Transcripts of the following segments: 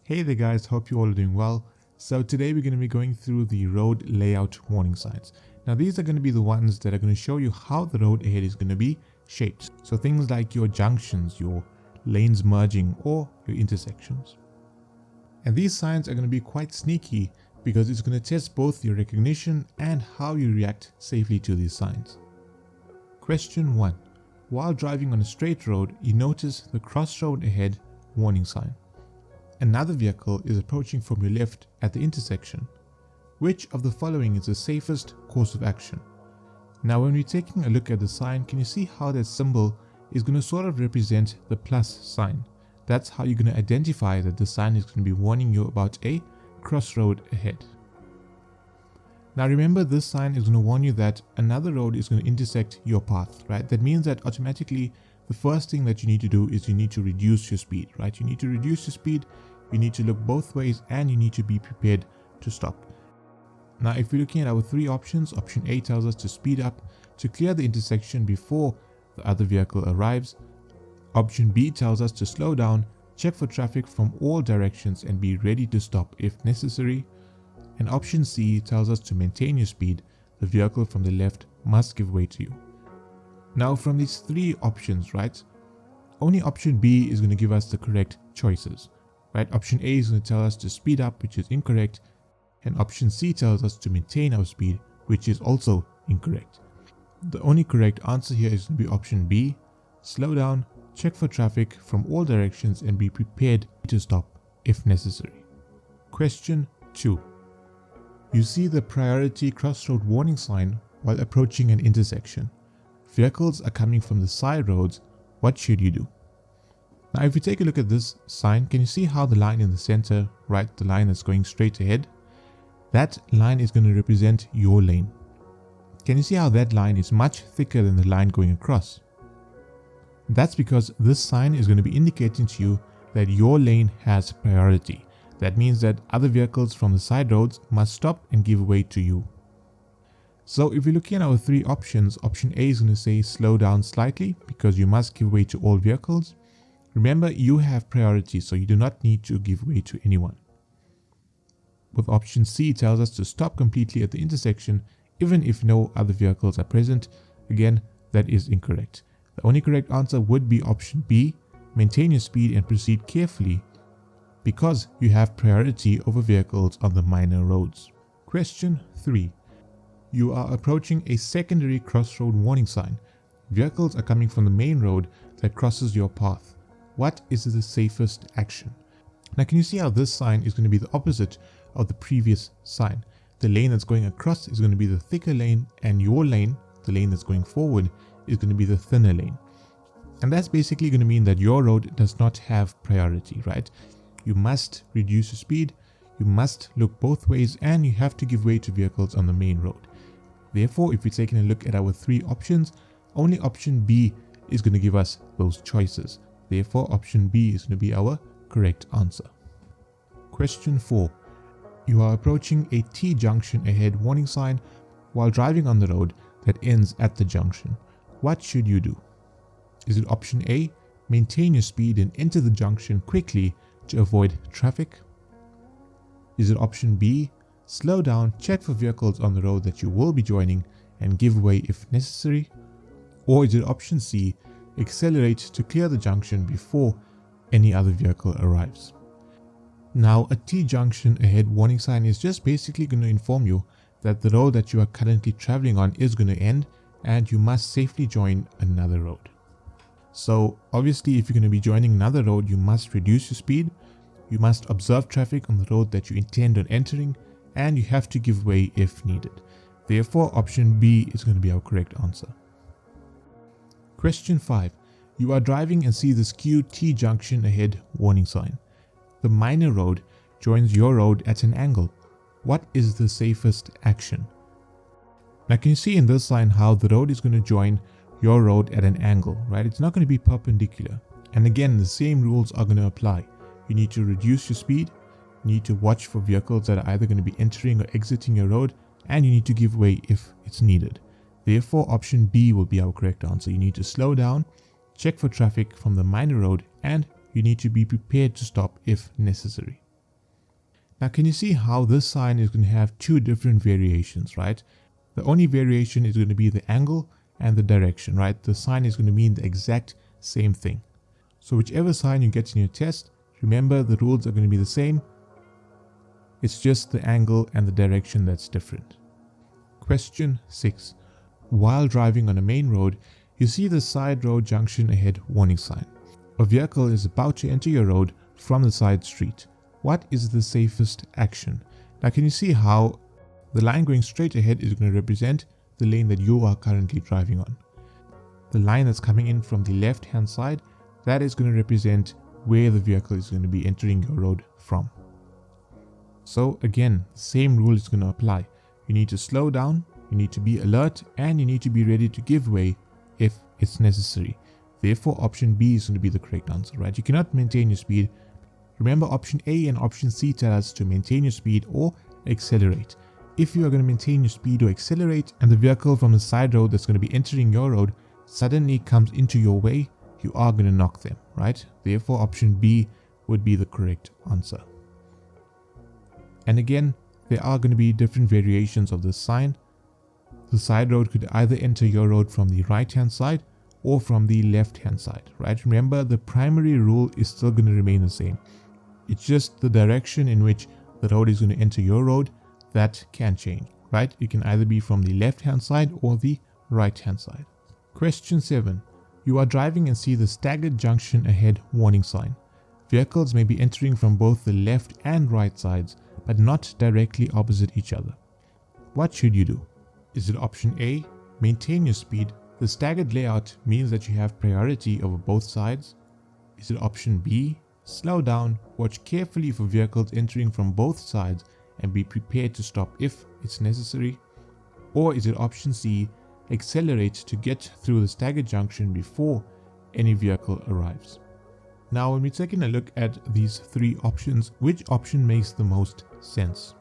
Hey there guys, hope you all are doing well. So today we're going to be going through the road layout warning signs. Now these are going to be the ones that are going to show you how the road ahead is going to be shaped. So things like your junctions, your lanes merging, or your intersections. And these signs are going to be quite sneaky because it's going to test both your recognition and how you react safely to these signs. Question 1. While driving on a straight road, you notice the crossroad ahead warning sign. Another vehicle is approaching from your left at the intersection. Which of the following is the safest course of action? Now when we're taking a look at the sign, can you see how that symbol is going to sort of represent the plus sign? That's how you're going to identify that the sign is going to be warning you about a crossroad ahead. Now remember, this sign is going to warn you that another road is going to intersect your path, right? That means that automatically the first thing that you need to do is you need to reduce your speed, right? You need to reduce your speed, you need to look both ways, and you need to be prepared to stop. Now if we're looking at our three options, option A tells us to speed up to clear the intersection before the other vehicle arrives. Option B tells us to slow down, check for traffic from all directions, and be ready to stop if necessary. And option C tells us to maintain your speed. The vehicle from the left must give way to you. Now from these three options, right, only option B is going to give us the correct choices, right? Option A is going to tell us to speed up, which is incorrect, and option C tells us to maintain our speed, which is also incorrect. The only correct answer here is going to be option B, slow down, check for traffic from all directions, and be prepared to stop if necessary. Question 2. You see the priority crossroad warning sign while approaching an intersection. Vehicles are coming from the side roads. What should you do? Now if you take a look at this sign, can you see how the line in the center, right, the line that's going straight ahead, that line is going to represent your lane. Can you see how that line is much thicker than the line going across? That's because this sign is going to be indicating to you that your lane has priority. That means that other vehicles from the side roads must stop and give way to you. So if you're looking at our three options, option A is going to say slow down slightly because you must give way to all vehicles. Remember, you have priority, so you do not need to give way to anyone. With option C, it tells us to stop completely at the intersection even if no other vehicles are present. Again, that is incorrect. The only correct answer would be option B, maintain your speed and proceed carefully, because you have priority over vehicles on the minor roads. Question 3. You are approaching a secondary crossroad warning sign. Vehicles are coming from the main road that crosses your path. What is the safest action? Now can you see how this sign is going to be the opposite of the previous sign? The lane that's going across is going to be the thicker lane, and your lane, the lane that's going forward, is going to be the thinner lane. And that's basically going to mean that your road does not have priority, right? You must reduce your speed, you must look both ways, and you have to give way to vehicles on the main road. Therefore, if we're taking a look at our three options, only option B is going to give us those choices. Therefore, option B is going to be our correct answer. Question 4. You are approaching a T-junction ahead warning sign while driving on the road that ends at the junction. What should you do? Is it option A, maintain your speed and enter the junction quickly to avoid traffic? Is it option B, slow down, check for vehicles on the road that you will be joining and give way if necessary? Or is it option C, accelerate to clear the junction before any other vehicle arrives? Now a T-junction ahead warning sign is just basically going to inform you that the road that you are currently traveling on is going to end and you must safely join another road. So obviously if you're going to be joining another road, you must reduce your speed, you must observe traffic on the road that you intend on entering, and you have to give way if needed. Therefore option B is going to be our correct answer. Question 5. You are driving and see the skewed T-junction ahead warning sign. The minor road joins your road at an angle. What is the safest action? Now can you see in this sign how the road is going to join your road at an angle, right? It's not going to be perpendicular. And again, the same rules are going to apply. You need to reduce your speed, you need to watch for vehicles that are either going to be entering or exiting your road, and you need to give way if it's needed. Therefore, option B will be our correct answer. You need to slow down, check for traffic from the minor road, and you need to be prepared to stop if necessary. Now can you see how this sign is going to have two different variations, right? The only variation is going to be the angle and the direction, right? The sign is going to mean the exact same thing. So whichever sign you get in your test, remember the rules are going to be the same. It's just the angle and the direction that's different. Question 6. While driving on a main road, you see the side road junction ahead warning sign. A vehicle is about to enter your road from the side street. What is the safest action? Now can you see how the line going straight ahead is going to represent the lane that you are currently driving on. The line that's coming in from the left hand side, that is going to represent where the vehicle is going to be entering your road from. So again, the same rule is going to apply. You need to slow down, you need to be alert, and you need to be ready to give way if it's necessary. Therefore, option B is going to be the correct answer, right? You cannot maintain your speed. Remember, option A and option C tell us to maintain your speed or accelerate. If you are going to maintain your speed or accelerate and the vehicle from the side road that's going to be entering your road suddenly comes into your way, you are going to knock them, right? Therefore, option B would be the correct answer. And again, there are going to be different variations of this sign. The side road could either enter your road from the right hand side or from the left hand side, right? Remember, the primary rule is still going to remain the same. It's just the direction in which the road is going to enter your road that can change, right? It can either be from the left hand side or the right hand side. Question 7. You are driving and see the staggered junction ahead warning sign. Vehicles may be entering from both the left and right sides, but not directly opposite each other. What should you do? Is it option A, maintain your speed? The staggered layout means that you have priority over both sides. Is it option B, slow down, watch carefully for vehicles entering from both sides and be prepared to stop if it's necessary? Or is it option C, accelerate to get through the staggered junction before any vehicle arrives? Now when we're taking a look at these three options, which option makes the most sense?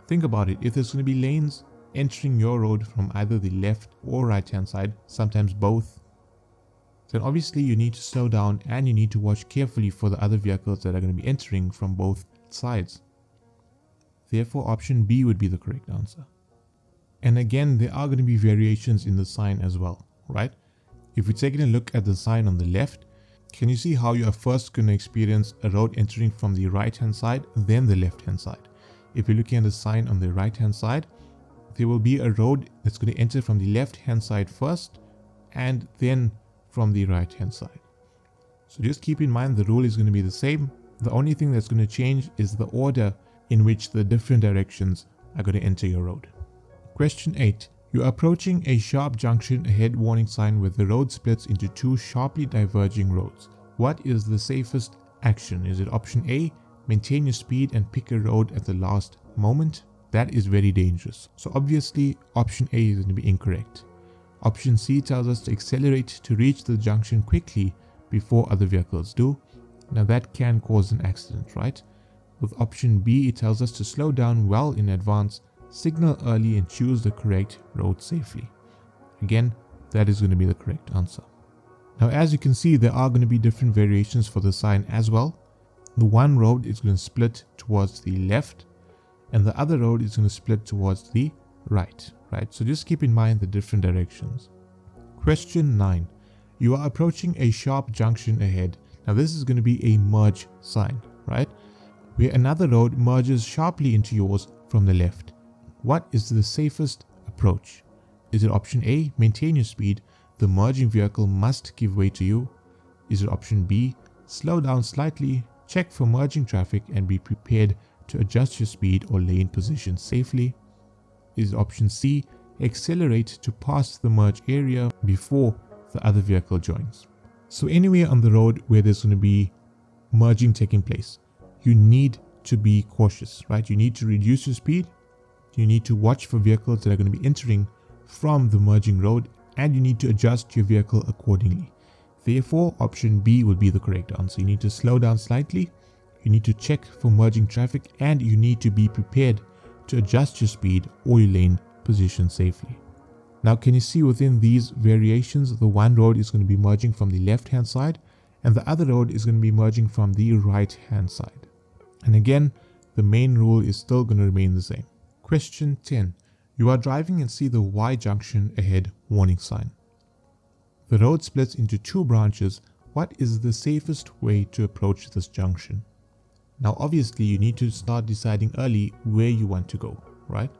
Think about it. If there's going to be lanes entering your road from either the left or right hand side, sometimes both, then obviously you need to slow down and you need to watch carefully for the other vehicles that are going to be entering from both sides. Therefore, option B would be the correct answer. And again, there are going to be variations in the sign as well, right? If we're taking a look at the sign on the left, can you see how you are first going to experience a road entering from the right hand side, then the left hand side? If you're looking at the sign on the right hand side, there will be a road that's going to enter from the left hand side first and then from the right hand side. So just keep in mind the rule is going to be the same. The only thing that's going to change is the order in which the different directions are going to enter your road. Question 8. You are approaching a sharp junction ahead warning sign where the road splits into two sharply diverging roads. What is the safest action? Is it option A, maintain your speed and pick a road at the last moment? That is very dangerous. So obviously option A is going to be incorrect. Option C tells us to accelerate to reach the junction quickly before other vehicles do. Now that can cause an accident, right? With option B, it tells us to slow down well in advance, signal early and choose the correct road safely. Again, that is going to be the correct answer. Now as you can see, there are going to be different variations for the sign as well. The one road is going to split towards the left and the other road is going to split towards the right? So just keep in mind the different directions. Question 9. You are approaching a sharp junction ahead. Now this is going to be a merge sign, right? Where another road merges sharply into yours from the left. What is the safest approach? Is it option A, maintain your speed, the merging vehicle must give way to you? Is it option B, slow down slightly, check for merging traffic and be prepared to adjust your speed or lane position safely? Is option C, accelerate to pass the merge area before the other vehicle joins? So anywhere on the road where there's going to be merging taking place, you need to be cautious, right? You need to reduce your speed. You need to watch for vehicles that are going to be entering from the merging road and you need to adjust your vehicle accordingly. Therefore, option B would be the correct answer. You need to slow down slightly. You need to check for merging traffic and you need to be prepared to adjust your speed or your lane position safely. Now can you see within these variations, the one road is going to be merging from the left hand side and the other road is going to be merging from the right hand side. And again, the main rule is still going to remain the same. Question 10. You are driving and see the Y-junction ahead warning sign. The road splits into two branches. What is the safest way to approach this junction? Now obviously you need to start deciding early where you want to go, right?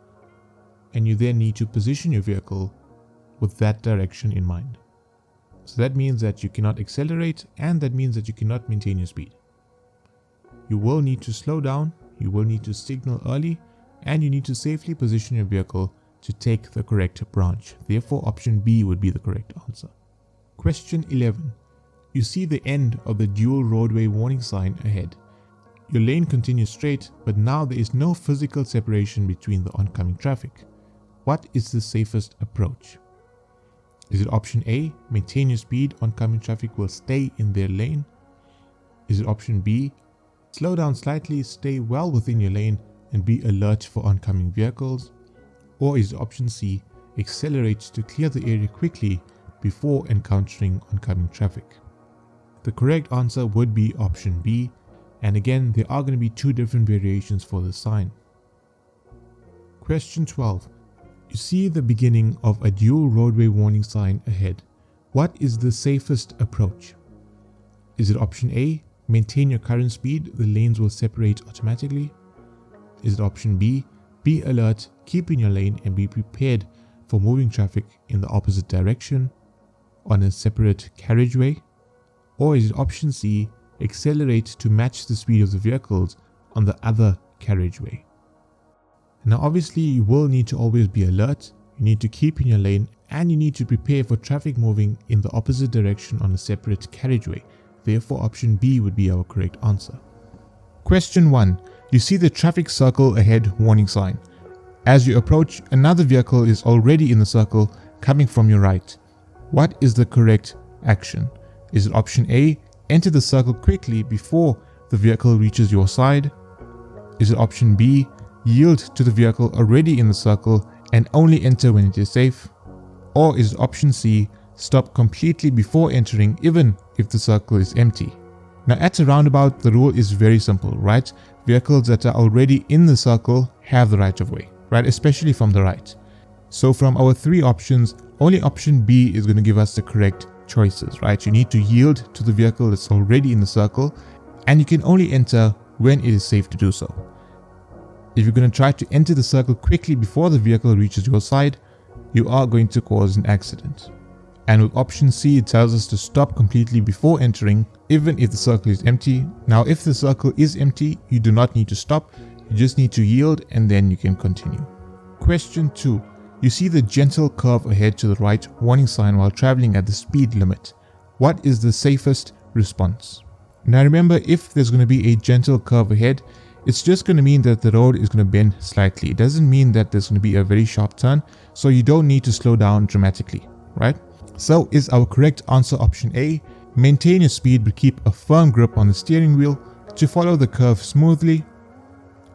And you then need to position your vehicle with that direction in mind. So that means that you cannot accelerate, and that means that you cannot maintain your speed. You will need to slow down, you will need to signal early, and you need to safely position your vehicle to take the correct branch. Therefore, option B would be the correct answer. Question 11. You see the end of the dual roadway warning sign ahead. Your lane continues straight, but now there is no physical separation between the oncoming traffic. What is the safest approach? Is it option A, maintain your speed, oncoming traffic will stay in their lane? Is it option B, slow down slightly, stay well within your lane and be alert for oncoming vehicles? Or is it option C, accelerate to clear the area quickly before encountering oncoming traffic? The correct answer would be option B, and again there are going to be two different variations for the sign. Question 12. You see the beginning of a dual roadway warning sign ahead. What is the safest approach? Is it option A, maintain your current speed, the lanes will separate automatically? Is it option B, be alert, keep in your lane and be prepared for moving traffic in the opposite direction on a separate carriageway? Or is it option C, accelerate to match the speed of the vehicles on the other carriageway? Now obviously you will need to always be alert, you need to keep in your lane, and you need to prepare for traffic moving in the opposite direction on a separate carriageway. Therefore option B would be our correct answer. Question 1. You see the traffic circle ahead warning sign. As you approach, another vehicle is already in the circle coming from your right. What is the correct action? Is it option A, enter the circle quickly before the vehicle reaches your side? Is it option B, yield to the vehicle already in the circle and only enter when it is safe? Or is it option C, stop completely before entering even if the circle is empty? Now at a roundabout the rule is very simple, right? Vehicles that are already in the circle have the right of way, right? Especially from the right. So from our three options, only option B is going to give us the correct choices, right? You need to yield to the vehicle that's already in the circle, and you can only enter when it is safe to do so. If you're going to try to enter the circle quickly before the vehicle reaches your side, you are going to cause an accident. And with option C, it tells us to stop completely before entering, even if the circle is empty. Now, if the circle is empty, you do not need to stop. You just need to yield and then you can continue. Question 2. You see the gentle curve ahead to the right warning sign while traveling at the speed limit. What is the safest response? Now remember, if there's going to be a gentle curve ahead, it's just going to mean that the road is going to bend slightly. It doesn't mean that there's going to be a very sharp turn, so you don't need to slow down dramatically, right? So is our correct answer option A, maintain your speed but keep a firm grip on the steering wheel to follow the curve smoothly?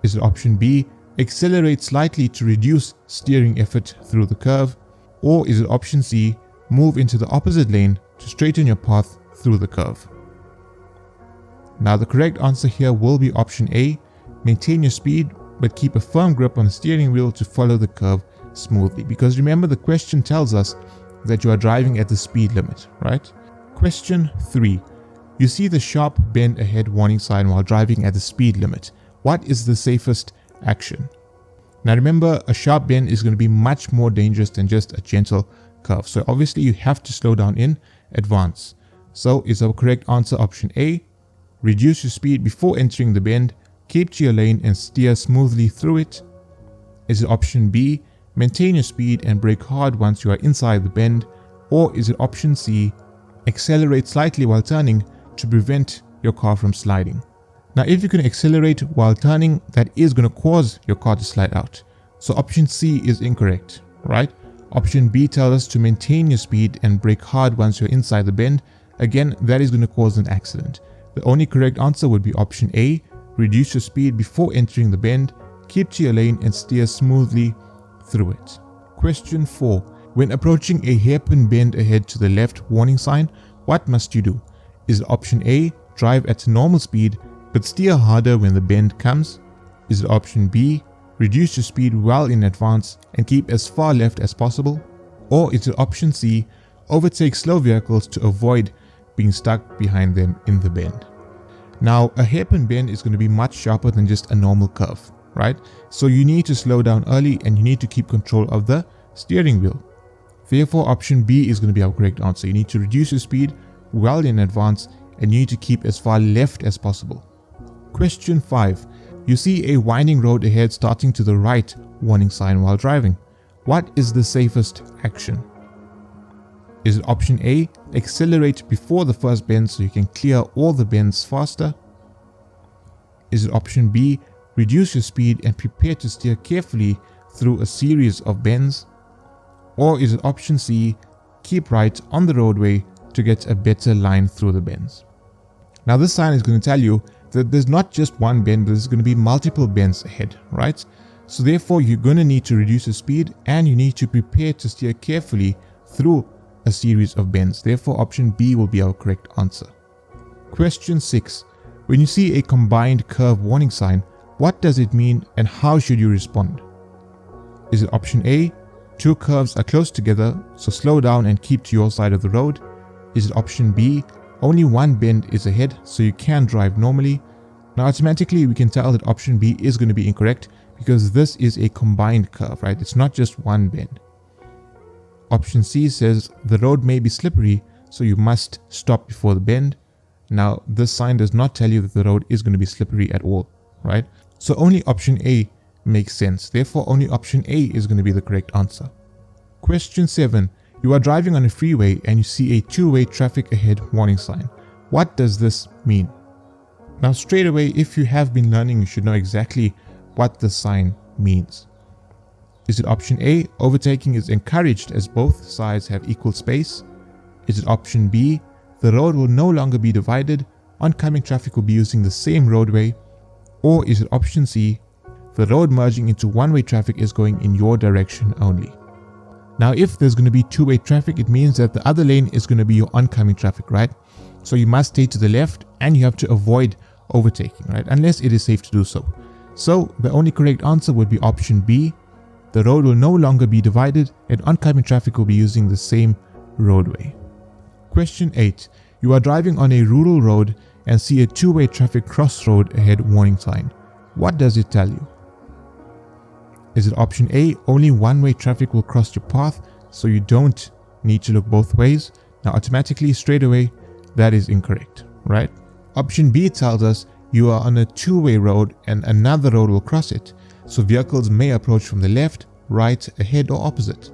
Is it option B, accelerate slightly to reduce steering effort through the curve? Or is it option C, move into the opposite lane to straighten your path through the curve? Now the correct answer here will be option A, maintain your speed but keep a firm grip on the steering wheel to follow the curve smoothly. Because remember, the question tells us that you are driving at the speed limit, right? Question 3. You see the sharp bend ahead warning sign while driving at the speed limit. What is the safest action? Now remember, a sharp bend is going to be much more dangerous than just a gentle curve. So obviously you have to slow down in advance. So is our correct answer option A, reduce your speed before entering the bend, keep to your lane and steer smoothly through it? Is it option B, maintain your speed and brake hard once you are inside the bend? Or is it option C, accelerate slightly while turning to prevent your car from sliding? Now if you can accelerate while turning, that is going to cause your car to slide out. So option C is incorrect, right? Option B tells us to maintain your speed and brake hard once you're inside the bend. Again, that is going to cause an accident. The only correct answer would be option A, reduce your speed before entering the bend, keep to your lane and steer smoothly through it. Question 4. When approaching a hairpin bend ahead to the left warning sign, what must you do? Is it option A, drive at normal speed but steer harder when the bend comes? Is it option B, reduce your speed well in advance and keep as far left as possible? Or is it option C, overtake slow vehicles to avoid being stuck behind them in the bend? Now, a hairpin bend is going to be much sharper than just a normal curve, right? So you need to slow down early and you need to keep control of the steering wheel. Therefore, option B is going to be our correct answer. You need to reduce your speed well in advance and you need to keep as far left as possible. Question 5. You see a winding road ahead starting to the right warning sign while driving. What is the safest action? Is it option A, accelerate before the first bend so you can clear all the bends faster? Is it option B, reduce your speed and prepare to steer carefully through a series of bends? Or is it option C, keep right on the roadway to get a better line through the bends? Now this sign is going to tell you that there's not just one bend, but there's going to be multiple bends ahead, right? So therefore you're going to need to reduce your speed and you need to prepare to steer carefully through a series of bends. Therefore option B will be our correct answer. Question 6. When you see a combined curve warning sign, what does it mean and how should you respond? Is it option A, two curves are close together, so slow down and keep to your side of the road? Is it option B, only one bend is ahead so you can drive normally? Now automatically we can tell that option B is going to be incorrect because this is a combined curve, right? It's not just one bend. Option C says the road may be slippery, so you must stop before the bend. Now this sign does not tell you that the road is going to be slippery at all, right? So only option A makes sense. Therefore only option A is going to be the correct answer. Question 7. You are driving on a freeway and you see a two-way traffic ahead warning sign. What does this mean? Now straight away, if you have been learning, you should know exactly what the sign means. Is it option A, overtaking is encouraged as both sides have equal space? Is it option B, the road will no longer be divided, oncoming traffic will be using the same roadway? Or is it option C, the road merging into one-way traffic is going in your direction only? Now if there's going to be two-way traffic, it means that the other lane is going to be your oncoming traffic, right? So you must stay to the left and you have to avoid overtaking, right? Unless it is safe to do so. So the only correct answer would be option B. The road will no longer be divided and oncoming traffic will be using the same roadway. Question 8. You are driving on a rural road and see a two-way traffic crossroad ahead warning sign. What does it tell you? Is it option A, only one-way traffic will cross your path, so you don't need to look both ways? Now automatically straight away, that is incorrect, right? Option B tells us you are on a two-way road and another road will cross it, so vehicles may approach from the left, right, ahead or opposite.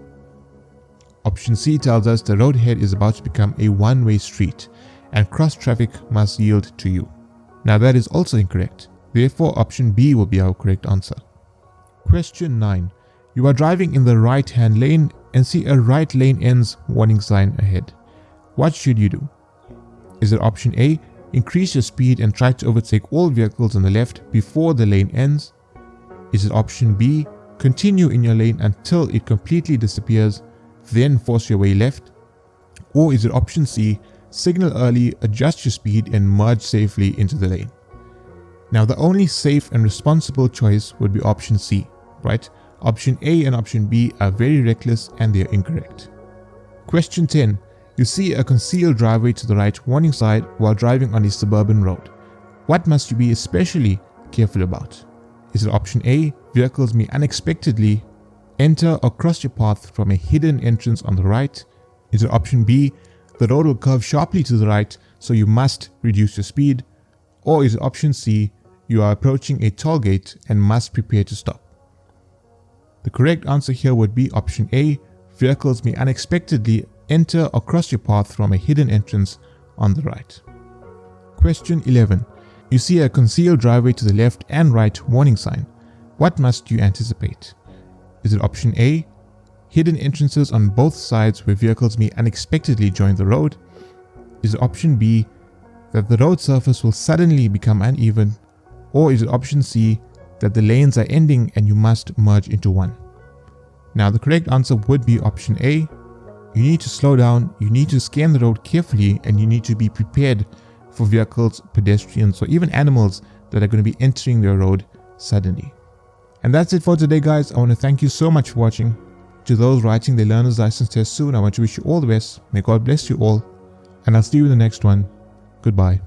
Option C tells us the road ahead is about to become a one-way street and cross traffic must yield to you. Now that is also incorrect. Therefore option B will be our correct answer. Question 9. You are driving in the right-hand lane and see a right lane ends warning sign ahead. What should you do? Is it option A, increase your speed and try to overtake all vehicles on the left before the lane ends? Is it option B, continue in your lane until it completely disappears, then force your way left? Or is it option C, signal early, adjust your speed and merge safely into the lane? Now the only safe and responsible choice would be option C, right? Option A and option B are very reckless and they are incorrect. Question 10. You see a concealed driveway to the right warning sign while driving on a suburban road. What must you be especially careful about? Is it option A, vehicles may unexpectedly enter or cross your path from a hidden entrance on the right? Is it option B, the road will curve sharply to the right, so you must reduce your speed? Or is it option C, you are approaching a toll gate and must prepare to stop? The correct answer here would be option A, vehicles may unexpectedly enter or cross your path from a hidden entrance on the right. Question 11. You see a concealed driveway to the left and right warning sign. What must you anticipate? Is it option A, hidden entrances on both sides where vehicles may unexpectedly join the road? Is it option B, that the road surface will suddenly become uneven? Or is it option C, that the lanes are ending and you must merge into one? Now the correct answer would be option A. You need to slow down, you need to scan the road carefully, and you need to be prepared for vehicles, pedestrians, or even animals that are going to be entering your road suddenly. And that's it for today, guys. I want to thank you so much for watching. To those writing their learner's license test soon, I want to wish you all the best. May God bless you all. And I'll see you in the next one. Goodbye.